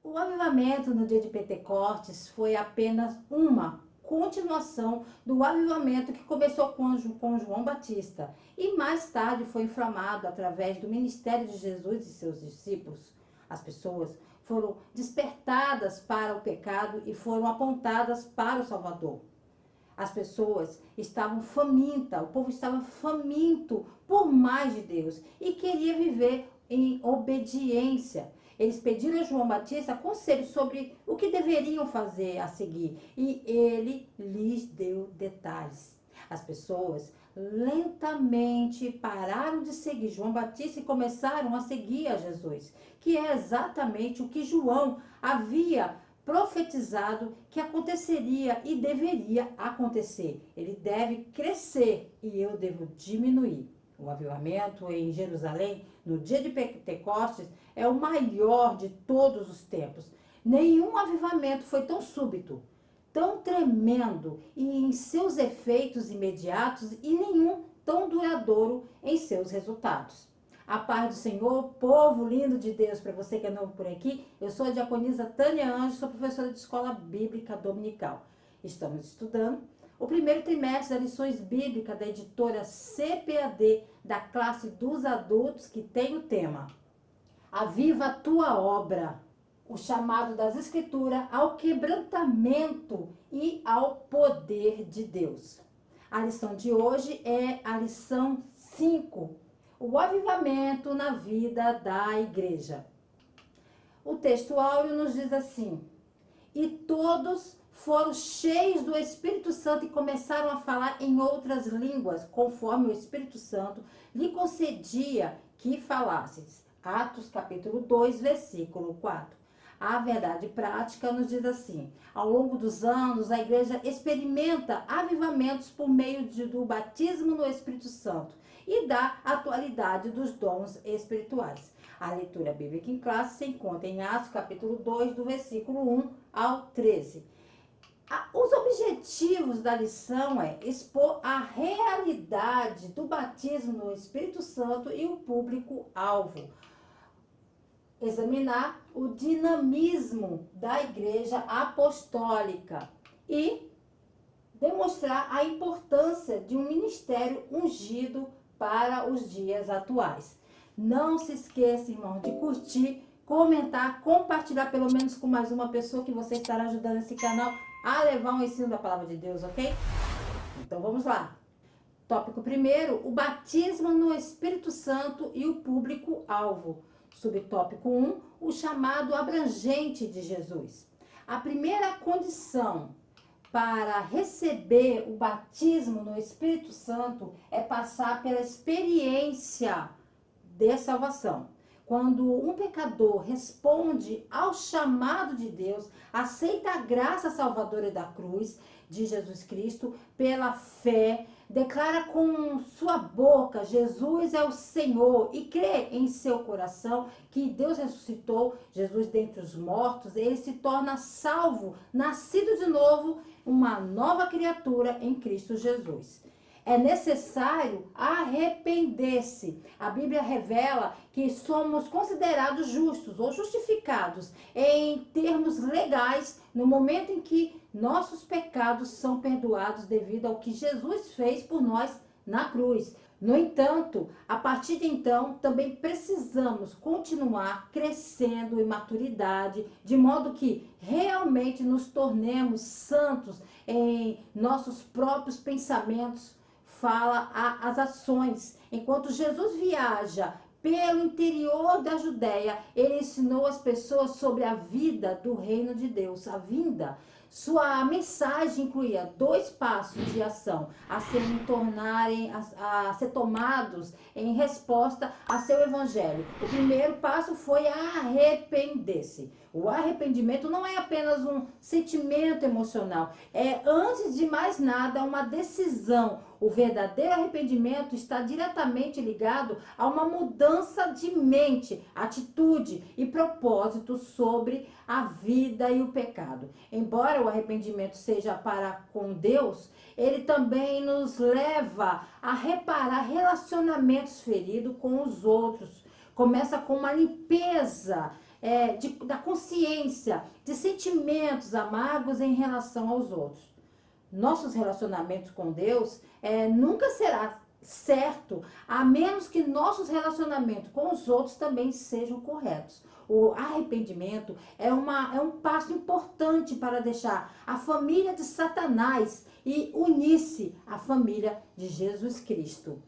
O avivamento no dia de Pentecostes foi apenas uma continuação do avivamento que começou com João Batista e mais tarde foi inflamado através do ministério de Jesus e seus discípulos. As pessoas foram despertadas para o pecado e foram apontadas para o Salvador. As pessoas estavam famintas, o povo estava faminto por mais de Deus e queria viver em obediência. Eles pediram a João Batista conselhos sobre o que deveriam fazer a seguir e ele lhes deu detalhes. As pessoas lentamente pararam de seguir João Batista e começaram a seguir a Jesus, que é exatamente o que João havia profetizado que aconteceria e deveria acontecer. Ele deve crescer e eu devo diminuir. O avivamento em Jerusalém, no dia de Pentecostes, é o maior de todos os tempos. Nenhum avivamento foi tão súbito, tão tremendo e em seus efeitos imediatos e nenhum tão duradouro em seus resultados. A paz do Senhor, povo lindo de Deus, para você que é novo por aqui, eu sou a diaconisa Tânia Anjos, sou professora de escola bíblica dominical. Estamos estudando o primeiro trimestre das lições bíblicas da editora CPAD, da classe dos adultos, que tem o tema Aviva a tua obra, o chamado das escrituras ao quebrantamento e ao poder de Deus. A lição de hoje é a lição 5, o avivamento na vida da igreja. O texto áureo nos diz assim: e todos foram cheios do Espírito Santo e começaram a falar em outras línguas, conforme o Espírito Santo lhe concedia que falasses. Atos capítulo 2, versículo 4. A verdade prática nos diz assim: ao longo dos anos, a igreja experimenta avivamentos por meio do batismo no Espírito Santo e da atualidade dos dons espirituais. A leitura bíblica em classe se encontra em Atos capítulo 2, do versículo 1 ao 13. Os objetivos da lição é expor a realidade do batismo no Espírito Santo e o público-alvo. Examinar o dinamismo da igreja apostólica e demonstrar a importância de um ministério ungido para os dias atuais. Não se esqueça, irmão, de curtir, comentar, compartilhar pelo menos com mais uma pessoa que você estará ajudando esse canal a levar um ensino da palavra de Deus, ok? Então vamos lá. Tópico primeiro, o batismo no Espírito Santo e o público-alvo. Subtópico 1, o chamado abrangente de Jesus. A primeira condição para receber o batismo no Espírito Santo é passar pela experiência de salvação. Quando um pecador responde ao chamado de Deus, aceita a graça salvadora da cruz de Jesus Cristo pela fé, declara com sua boca Jesus é o Senhor e crê em seu coração que Deus ressuscitou Jesus dentre os mortos, ele se torna salvo, nascido de novo, uma nova criatura em Cristo Jesus. É necessário arrepender-se. A Bíblia revela que somos considerados justos ou justificados em termos legais no momento em que nossos pecados são perdoados devido ao que Jesus fez por nós na cruz. No entanto, a partir de então, também precisamos continuar crescendo em maturidade, de modo que realmente nos tornemos santos em nossos próprios pensamentos, fala as ações. Enquanto Jesus viaja pelo interior da Judéia, ele ensinou as pessoas sobre a vida do reino de Deus, a vinda. Sua mensagem incluía 2 passos de ação a ser tomados em resposta a seu evangelho. O primeiro passo foi arrepender-se. O arrependimento não é apenas um sentimento emocional, é, antes de mais nada, uma decisão. O verdadeiro arrependimento está diretamente ligado a uma mudança de mente, atitude e propósito sobre a vida e o pecado. Embora o arrependimento seja para com Deus, ele também nos leva a reparar relacionamentos feridos com os outros. Começa com uma limpeza da consciência, de sentimentos amargos em relação aos outros. Nossos relacionamentos com Deus nunca será certo, a menos que nossos relacionamentos com os outros também sejam corretos. O arrependimento é um passo importante para deixar a família de Satanás e unir-se à família de Jesus Cristo.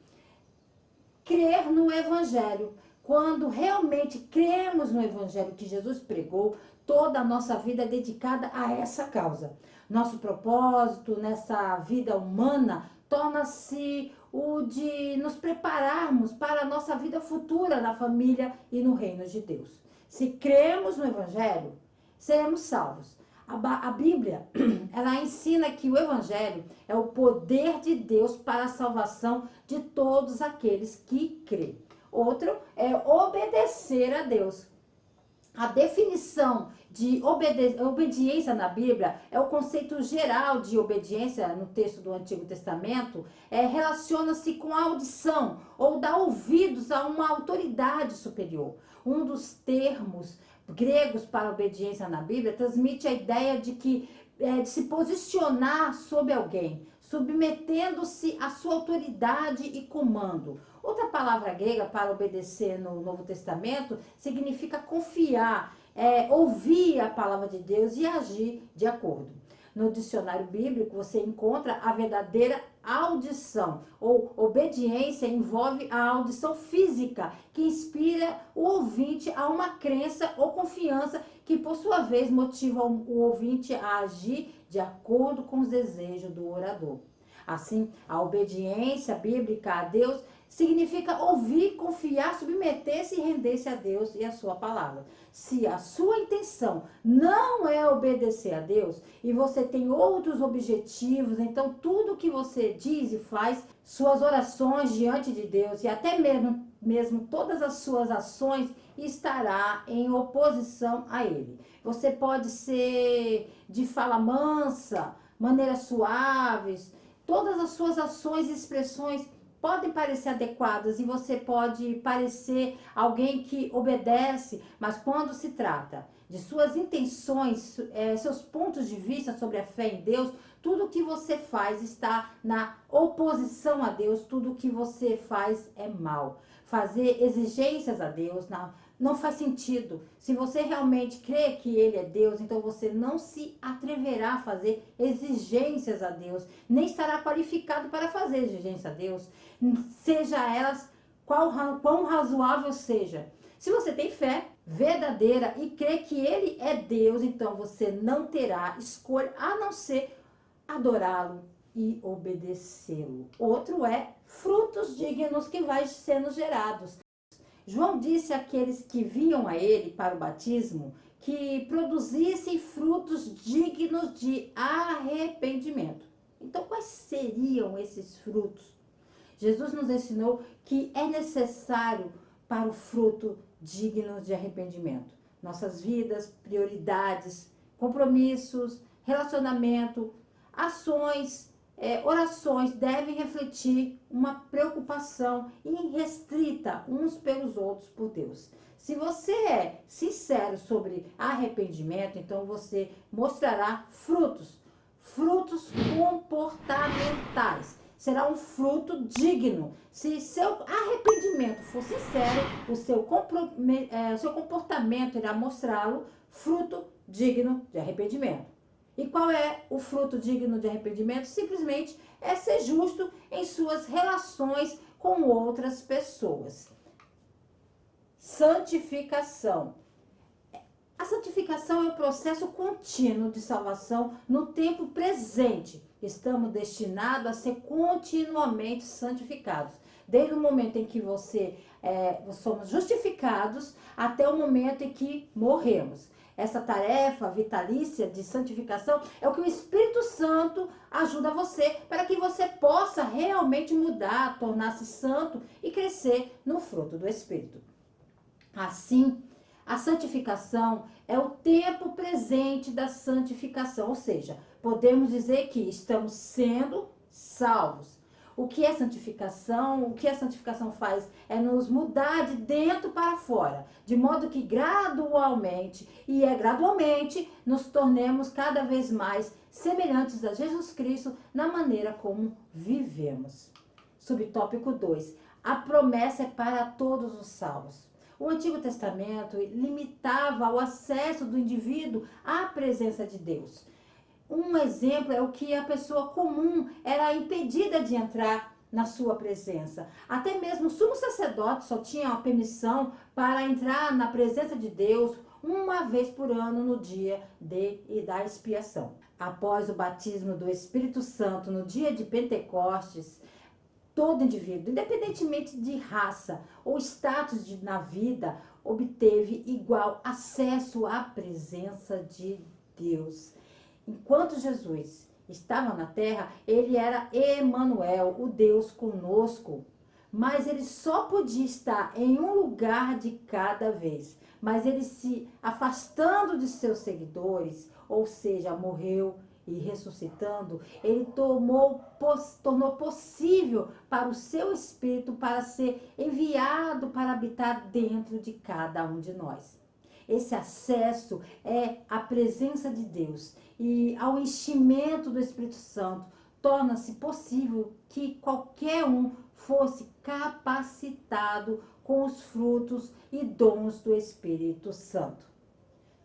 Crer no Evangelho. Quando realmente cremos no Evangelho que Jesus pregou, toda a nossa vida é dedicada a essa causa. Nosso propósito nessa vida humana torna-se o de nos prepararmos para a nossa vida futura na família e no reino de Deus. Se cremos no Evangelho, seremos salvos. A Bíblia, ela ensina que o Evangelho é o poder de Deus para a salvação de todos aqueles que crêem. Outro é obedecer a Deus. A definição de obediência na Bíblia é o conceito geral de obediência no texto do Antigo Testamento, relaciona-se com a audição ou dar ouvidos a uma autoridade superior. Um dos termos gregos para obediência na Bíblia transmite a ideia de se posicionar sobre alguém, submetendo-se à sua autoridade e comando. Outra palavra grega para obedecer no Novo Testamento significa confiar, ouvir a palavra de Deus e agir de acordo. No dicionário bíblico você encontra a verdadeira audição, ou obediência envolve a audição física, que inspira o ouvinte a uma crença ou confiança que, por sua vez, motiva o ouvinte a agir de acordo com os desejos do orador. Assim, a obediência bíblica a Deus significa ouvir, confiar, submeter-se e render-se a Deus e a sua palavra. Se a sua intenção não é obedecer a Deus e você tem outros objetivos, então tudo que você diz e faz, suas orações diante de Deus e até mesmo todas as suas ações estará em oposição a Ele. Você pode ser de fala mansa, maneiras suaves, todas as suas ações e expressões podem parecer adequadas e você pode parecer alguém que obedece, mas quando se trata de suas intenções, seus pontos de vista sobre a fé em Deus, tudo que você faz está na oposição a Deus, tudo que você faz é mal. Fazer exigências a Deus não faz sentido. Se você realmente crê que Ele é Deus, então você não se atreverá a fazer exigências a Deus, nem estará qualificado para fazer exigência a Deus, seja elas quão razoável seja. Se você tem fé verdadeira e crê que Ele é Deus, então você não terá escolha a não ser adorá-lo e obedecê-lo. Outro é frutos dignos que vai sendo gerados. João disse àqueles que vinham a ele para o batismo que produzissem frutos dignos de arrependimento. Então, quais seriam esses frutos? Jesus nos ensinou que é necessário para o fruto digno de arrependimento. Nossas vidas, prioridades, compromissos, relacionamento, ações, orações devem refletir uma preocupação irrestrita uns pelos outros por Deus. Se você é sincero sobre arrependimento, então você mostrará frutos comportamentais. Será um fruto digno. Se seu arrependimento for sincero, o seu comportamento irá mostrá-lo fruto digno de arrependimento. E qual é o fruto digno de arrependimento? Simplesmente é ser justo em suas relações com outras pessoas. Santificação. A santificação é um processo contínuo de salvação no tempo presente. Estamos destinados a ser continuamente santificados. Desde o momento em que somos justificados até o momento em que morremos. Essa tarefa vitalícia de santificação é o que o Espírito Santo ajuda você para que você possa realmente mudar, tornar-se santo e crescer no fruto do Espírito. Assim, a santificação é o tempo presente da santificação, ou seja, podemos dizer que estamos sendo salvos. O que é santificação? O que a santificação faz é nos mudar de dentro para fora, de modo que gradualmente, gradualmente, nos tornemos cada vez mais semelhantes a Jesus Cristo na maneira como vivemos. Subtópico 2. A promessa é para todos os salvos. O Antigo Testamento limitava o acesso do indivíduo à presença de Deus. Um exemplo é o que a pessoa comum era impedida de entrar na sua presença. Até mesmo o sumo sacerdote só tinha a permissão para entrar na presença de Deus uma vez por ano no dia da expiação. Após o batismo do Espírito Santo no dia de Pentecostes, todo indivíduo, independentemente de raça ou status na vida, obteve igual acesso à presença de Deus. Enquanto Jesus estava na terra, ele era Emanuel, o Deus conosco. Mas ele só podia estar em um lugar de cada vez. Mas ele se afastando de seus seguidores, ou seja, morreu e ressuscitando, ele tornou possível para o seu Espírito para ser enviado para habitar dentro de cada um de nós. Esse acesso é a presença de Deus e ao enchimento do Espírito Santo torna-se possível que qualquer um fosse capacitado com os frutos e dons do Espírito Santo.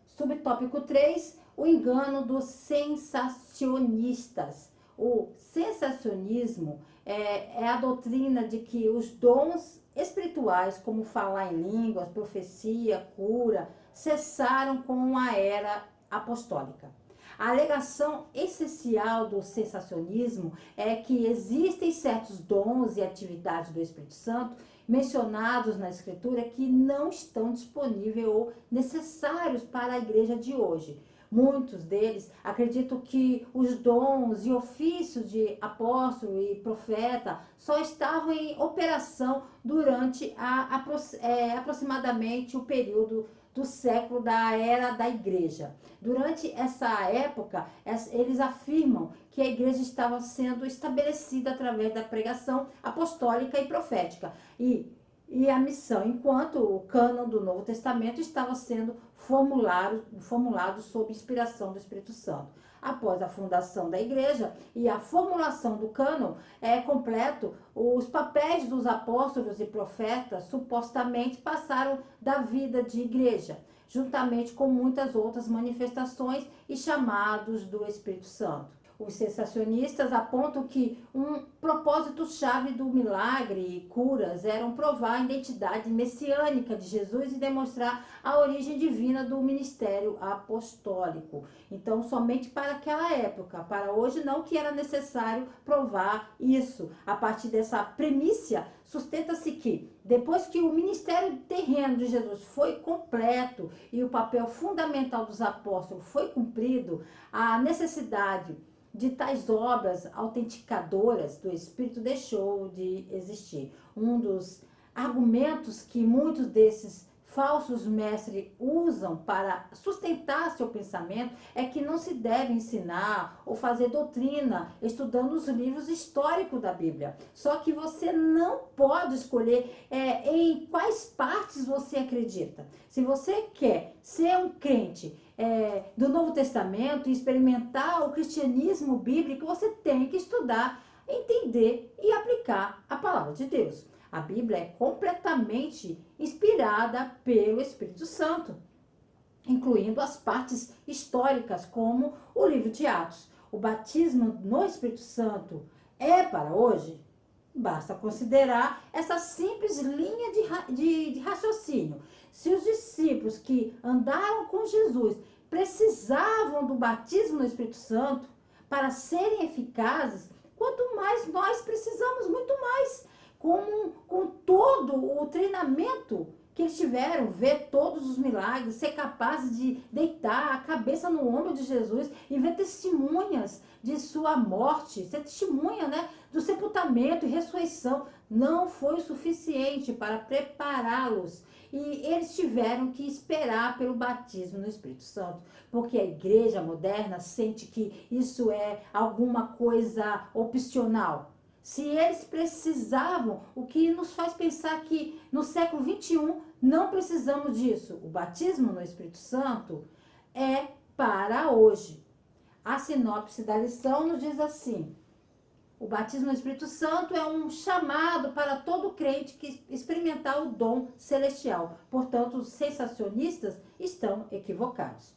Subtópico 3, o engano dos sensacionistas. O sensacionismo é a doutrina de que os dons espirituais, como falar em línguas, profecia, cura, cessaram com a era apostólica. A alegação essencial do sensacionismo é que existem certos dons e atividades do Espírito Santo mencionados na Escritura que não estão disponíveis ou necessários para a igreja de hoje. Muitos deles acreditam que os dons e ofícios de apóstolo e profeta só estavam em operação durante aproximadamente o período do século da era da igreja. Durante essa época, eles afirmam que a igreja estava sendo estabelecida através da pregação apostólica e profética e a missão, enquanto o cânon do Novo Testamento estava sendo formulado sob inspiração do Espírito Santo. Após a fundação da igreja e a formulação do cânon completo, os papéis dos apóstolos e profetas supostamente passaram da vida de igreja, juntamente com muitas outras manifestações e chamados do Espírito Santo. Os sensacionistas apontam que um propósito-chave do milagre e curas eram provar a identidade messiânica de Jesus e demonstrar a origem divina do ministério apostólico. Então, somente para aquela época, para hoje não, que era necessário provar isso. A partir dessa premissa, sustenta-se que, depois que o ministério terreno de Jesus foi completo e o papel fundamental dos apóstolos foi cumprido, a necessidade de tais obras autenticadoras do Espírito deixou de existir. Um dos argumentos que muitos desses falsos mestres usam para sustentar seu pensamento é que não se deve ensinar ou fazer doutrina estudando os livros históricos da Bíblia. Só que você não pode escolher em quais partes você acredita. Se você quer ser um crente do Novo Testamento e experimentar o cristianismo bíblico, você tem que estudar, entender e aplicar a palavra de Deus. A Bíblia é completamente inspirada pelo Espírito Santo, incluindo as partes históricas, como o livro de Atos. O batismo no Espírito Santo é para hoje? Basta considerar essa simples linha de raciocínio. Se os discípulos que andaram com Jesus precisavam do batismo no Espírito Santo para serem eficazes, quanto mais nós precisamos, muito mais. Com todo o treinamento que eles tiveram, ver todos os milagres, ser capazes de deitar a cabeça no ombro de Jesus e ver testemunhas de sua morte, ser testemunha, do sepultamento e ressurreição, não foi o suficiente para prepará-los. E eles tiveram que esperar pelo batismo no Espírito Santo, porque a igreja moderna sente que isso é alguma coisa opcional. Se eles precisavam, o que nos faz pensar que no século XXI não precisamos disso. O batismo no Espírito Santo é para hoje. A sinopse da lição nos diz assim: o batismo no Espírito Santo é um chamado para todo crente que experimentar o dom celestial. Portanto, os sensacionistas estão equivocados.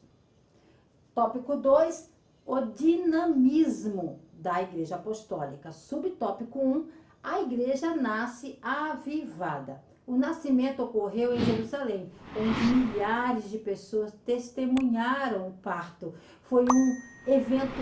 Tópico 2, o dinamismo da Igreja Apostólica. Subtópico 1, a Igreja nasce avivada. O nascimento ocorreu em Jerusalém, onde milhares de pessoas testemunharam o parto. Foi um evento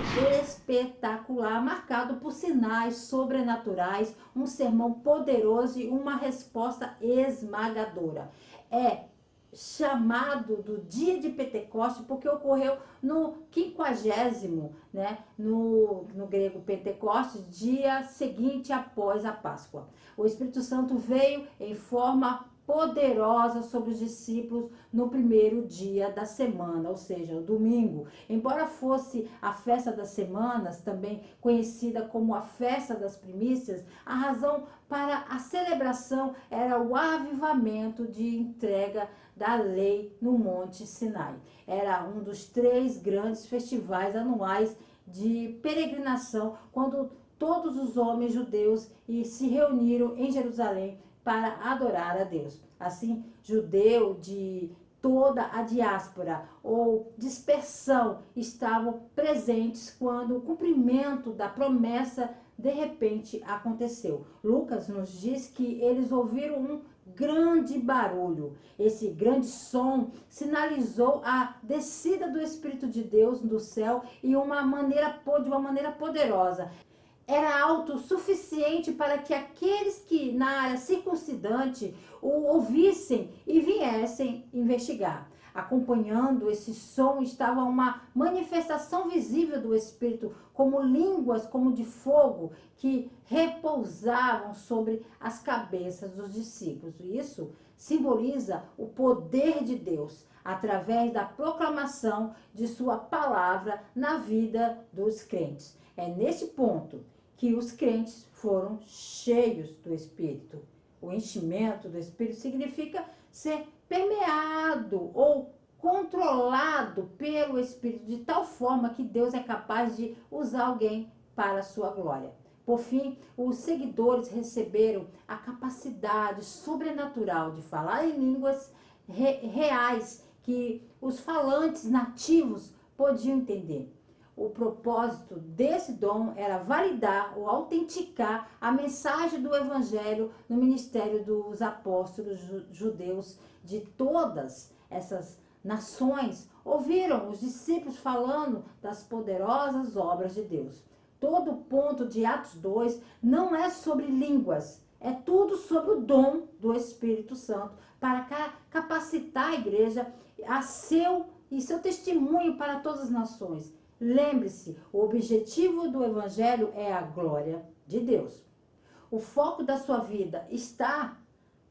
espetacular, marcado por sinais sobrenaturais, um sermão poderoso e uma resposta esmagadora. É chamado do dia de Pentecostes porque ocorreu no 50º, né, no grego Pentecostes, dia seguinte após a Páscoa. O Espírito Santo veio em forma poderosa sobre os discípulos no primeiro dia da semana, ou seja, o domingo. Embora fosse a festa das semanas, também conhecida como a festa das primícias, a razão para a celebração era o avivamento de entrega da lei no Monte Sinai. Era um dos 3 grandes festivais anuais de peregrinação, quando todos os homens judeus se reuniram em Jerusalém para adorar a Deus. Assim, judeu de toda a diáspora ou dispersão estavam presentes quando o cumprimento da promessa de repente aconteceu. Lucas nos diz que eles ouviram um grande barulho. Esse grande som sinalizou a descida do Espírito de Deus do céu e de uma maneira poderosa. Era autossuficiente para que aqueles que na área circuncidante o ouvissem e viessem investigar. Acompanhando esse som estava uma manifestação visível do Espírito, como línguas como de fogo, que repousavam sobre as cabeças dos discípulos. Isso simboliza o poder de Deus, através da proclamação de sua palavra na vida dos crentes. É nesse ponto que os crentes foram cheios do Espírito. O enchimento do Espírito significa ser permeado ou controlado pelo Espírito de tal forma que Deus é capaz de usar alguém para a sua glória. Por fim, os seguidores receberam a capacidade sobrenatural de falar em línguas reais que os falantes nativos podiam entender. O propósito desse dom era validar ou autenticar a mensagem do Evangelho no ministério dos apóstolos judeus de todas essas nações. Ouviram os discípulos falando das poderosas obras de Deus. Todo o ponto de Atos 2 não é sobre línguas, é tudo sobre o dom do Espírito Santo para capacitar a igreja a seu testemunho para todas as nações. Lembre-se, o objetivo do Evangelho é a glória de Deus. O foco da sua vida está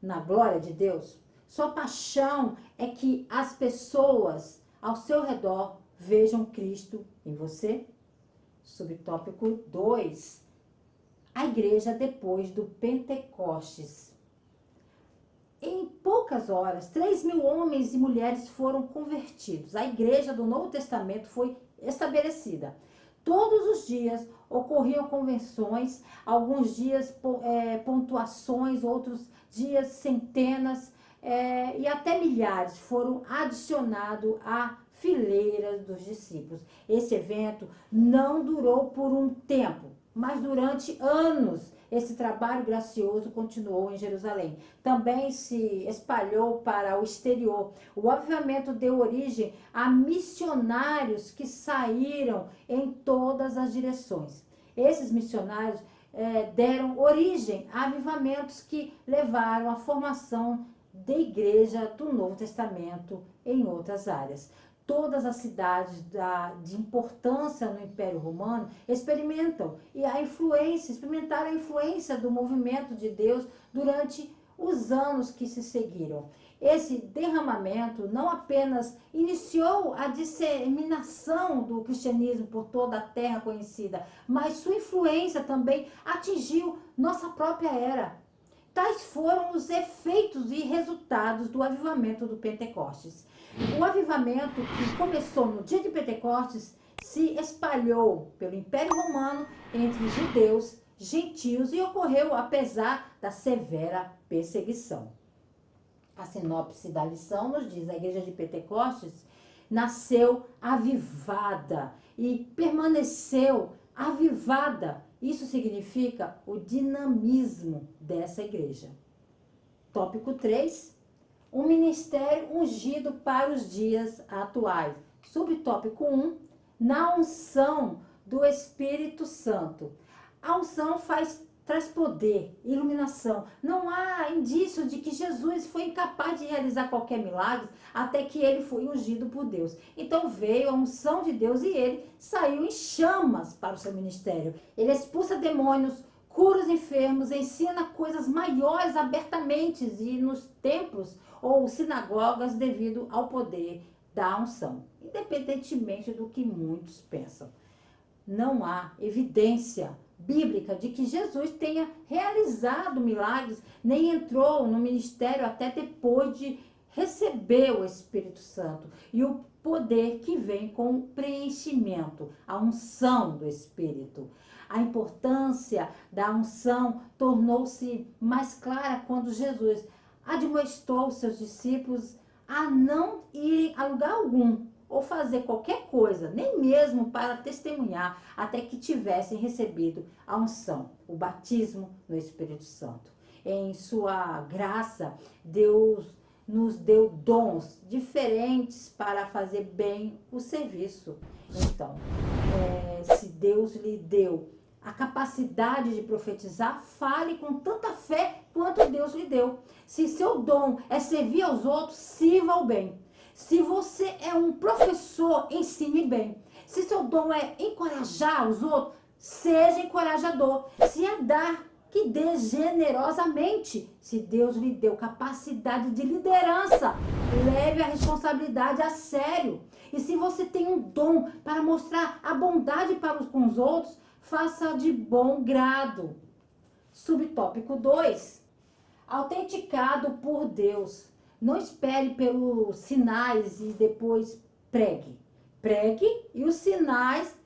na glória de Deus. Sua paixão é que as pessoas ao seu redor vejam Cristo em você. Subtópico 2. A igreja depois do Pentecostes. Em poucas horas, 3.000 homens e mulheres foram convertidos. A igreja do Novo Testamento foi estabelecida. Todos os dias ocorriam convenções, alguns dias pontuações, outros dias centenas e até milhares foram adicionados à fileira dos discípulos. Esse evento não durou por um tempo, mas durante anos. Esse trabalho gracioso continuou em Jerusalém. Também se espalhou para o exterior. O avivamento deu origem a missionários que saíram em todas as direções. Esses missionários deram origem a avivamentos que levaram à formação da igreja do Novo Testamento em outras áreas. Todas as cidades de importância no Império Romano experimentaram a influência do movimento de Deus durante os anos que se seguiram. Esse derramamento não apenas iniciou a disseminação do cristianismo por toda a terra conhecida, mas sua influência também atingiu nossa própria era. Tais foram os efeitos e resultados do avivamento do Pentecostes. O avivamento que começou no dia de Pentecostes se espalhou pelo Império Romano entre judeus, gentios e ocorreu apesar da severa perseguição. A sinopse da lição nos diz: a igreja de Pentecostes nasceu avivada e permaneceu avivada. Isso significa o dinamismo dessa igreja. Tópico 3. Um ministério ungido para os dias atuais. Subtópico 1. Na unção do Espírito Santo. A unção traz poder, iluminação. Não há indício de que Jesus foi incapaz de realizar qualquer milagre até que ele foi ungido por Deus. Então veio a unção de Deus e ele saiu em chamas para o seu ministério. Ele expulsa demônios, cura os enfermos, ensina coisas maiores abertamente e nos templos ou sinagogas devido ao poder da unção, independentemente do que muitos pensam. Não há evidência bíblica de que Jesus tenha realizado milagres, nem entrou no ministério até depois de receber o Espírito Santo e o poder que vem com o preenchimento, a unção do Espírito. A importância da unção tornou-se mais clara quando Jesus admoestou os seus discípulos a não irem a lugar algum ou fazer qualquer coisa, nem mesmo para testemunhar, até que tivessem recebido a unção, o batismo no Espírito Santo. Em sua graça, Deus nos deu dons diferentes para fazer bem o serviço. Então, se Deus lhe deu a capacidade de profetizar, fale com tanta fé quanto Deus lhe deu. Se seu dom é servir aos outros, sirva o bem. Se você é um professor, ensine bem. Se seu dom é encorajar os outros, seja encorajador. Se é dar, que dê generosamente. Se Deus lhe deu capacidade de liderança, leve a responsabilidade a sério. E se você tem um dom para mostrar a bondade com os outros, faça de bom grado. Subtópico 2. Autenticado por Deus. Não espere pelos sinais e depois pregue. Pregue e os sinais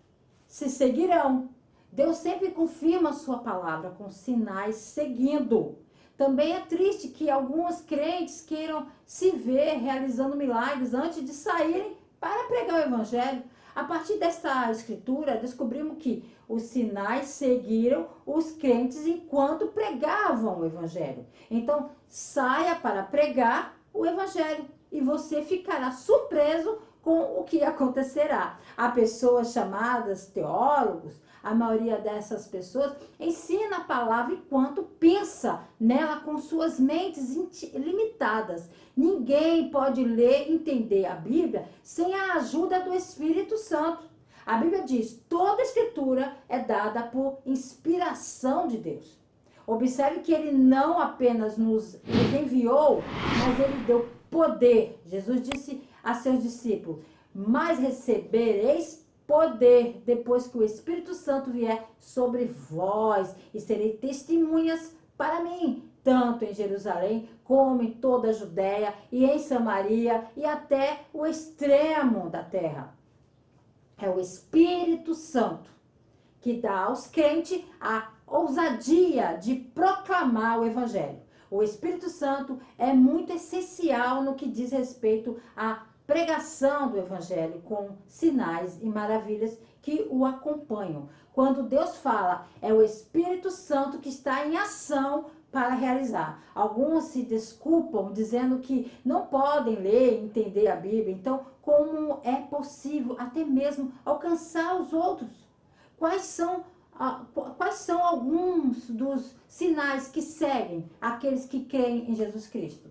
se seguirão. Deus sempre confirma a sua palavra com sinais seguindo. Também é triste que alguns crentes queiram se ver realizando milagres antes de saírem para pregar o evangelho. A partir desta escritura, descobrimos que os sinais seguiram os crentes enquanto pregavam o evangelho. Então, saia para pregar o evangelho e você ficará surpreso com o que acontecerá. Há pessoas chamadas teólogos, a maioria dessas pessoas ensina a palavra enquanto pensa nela com suas mentes limitadas. Ninguém pode ler e entender a Bíblia sem a ajuda do Espírito Santo. A Bíblia diz: toda escritura é dada por inspiração de Deus. Observe que ele não apenas nos enviou, mas ele deu poder. Jesus disse a seus discípulos: mas recebereis poder depois que o Espírito Santo vier sobre vós, e serei testemunhas para mim, tanto em Jerusalém como em toda a Judéia e em Samaria e até o extremo da terra. É o Espírito Santo que dá aos crentes a ousadia de proclamar o Evangelho. O Espírito Santo é muito essencial no que diz respeito à pregação do Evangelho, com sinais e maravilhas que o acompanham. Quando Deus fala, é o Espírito Santo que está em ação para realizar. Alguns se desculpam dizendo que não podem ler e entender a Bíblia. Então, como é possível até mesmo alcançar os outros? Quais são alguns dos sinais que seguem aqueles que creem em Jesus Cristo?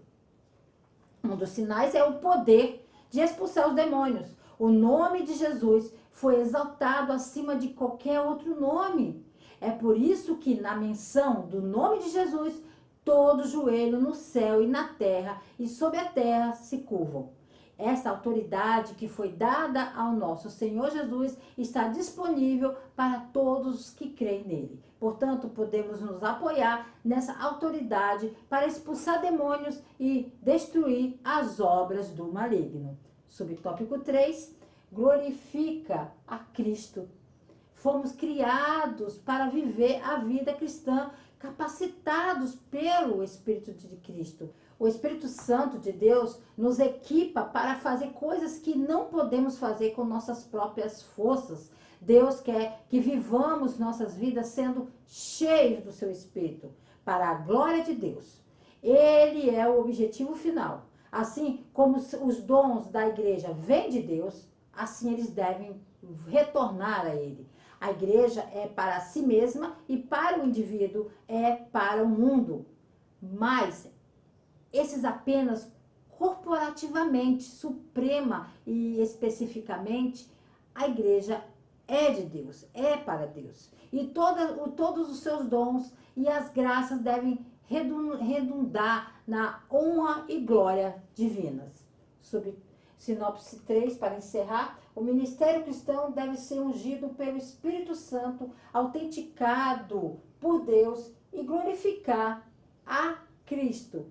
Um dos sinais é o poder de expulsar os demônios. O nome de Jesus foi exaltado acima de qualquer outro nome. É por isso que na menção do nome de Jesus, todo joelho no céu e na terra e sob a terra se curvam. Essa autoridade que foi dada ao nosso Senhor Jesus está disponível para todos os que creem nele. Portanto, podemos nos apoiar nessa autoridade para expulsar demônios e destruir as obras do maligno. Subtópico 3, glorifica a Cristo. Fomos criados para viver a vida cristã, capacitados pelo Espírito de Cristo. O Espírito Santo de Deus nos equipa para fazer coisas que não podemos fazer com nossas próprias forças. Deus quer que vivamos nossas vidas sendo cheios do seu Espírito, para a glória de Deus. Ele é o objetivo final. Assim como os dons da igreja vêm de Deus, assim eles devem retornar a ele. A igreja é para si mesma e para o indivíduo é para o mundo. Mas esses apenas corporativamente, suprema e especificamente, a igreja é de Deus, é para Deus. E todos os seus dons e as graças devem redundar na honra e glória divinas. Sinopse 3, para encerrar, o ministério cristão deve ser ungido pelo Espírito Santo, autenticado por Deus e glorificar a Cristo.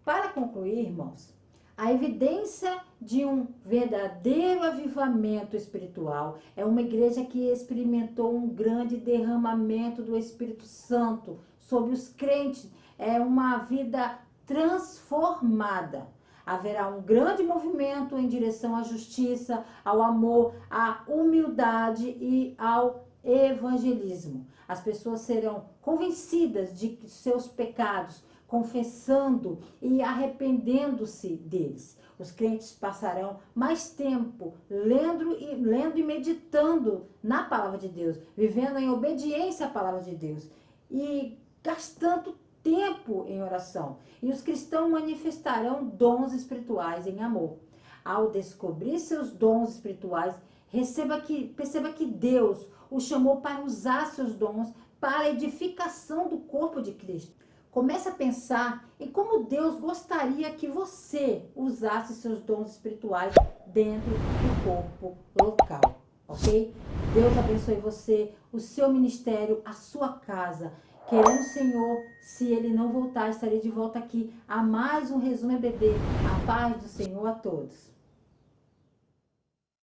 Para concluir, irmãos, a evidência de um verdadeiro avivamento espiritual é uma igreja que experimentou um grande derramamento do Espírito Santo sobre os crentes. É uma vida transformada. Haverá um grande movimento em direção à justiça, ao amor, à humildade e ao evangelismo. As pessoas serão convencidas de seus pecados, confessando e arrependendo-se deles. Os crentes passarão mais tempo lendo e meditando na palavra de Deus, vivendo em obediência à palavra de Deus e gastando tempo em oração. E os cristãos manifestarão dons espirituais em amor. Ao descobrir seus dons espirituais, perceba que Deus o chamou para usar seus dons para a edificação do corpo de Cristo. Comece a pensar em como Deus gostaria que você usasse seus dons espirituais dentro do corpo local, ok? Deus abençoe você, o seu ministério, a sua casa. Querendo o Senhor, se Ele não voltar, estarei de volta aqui a mais um Resumo EBD. A paz do Senhor a todos.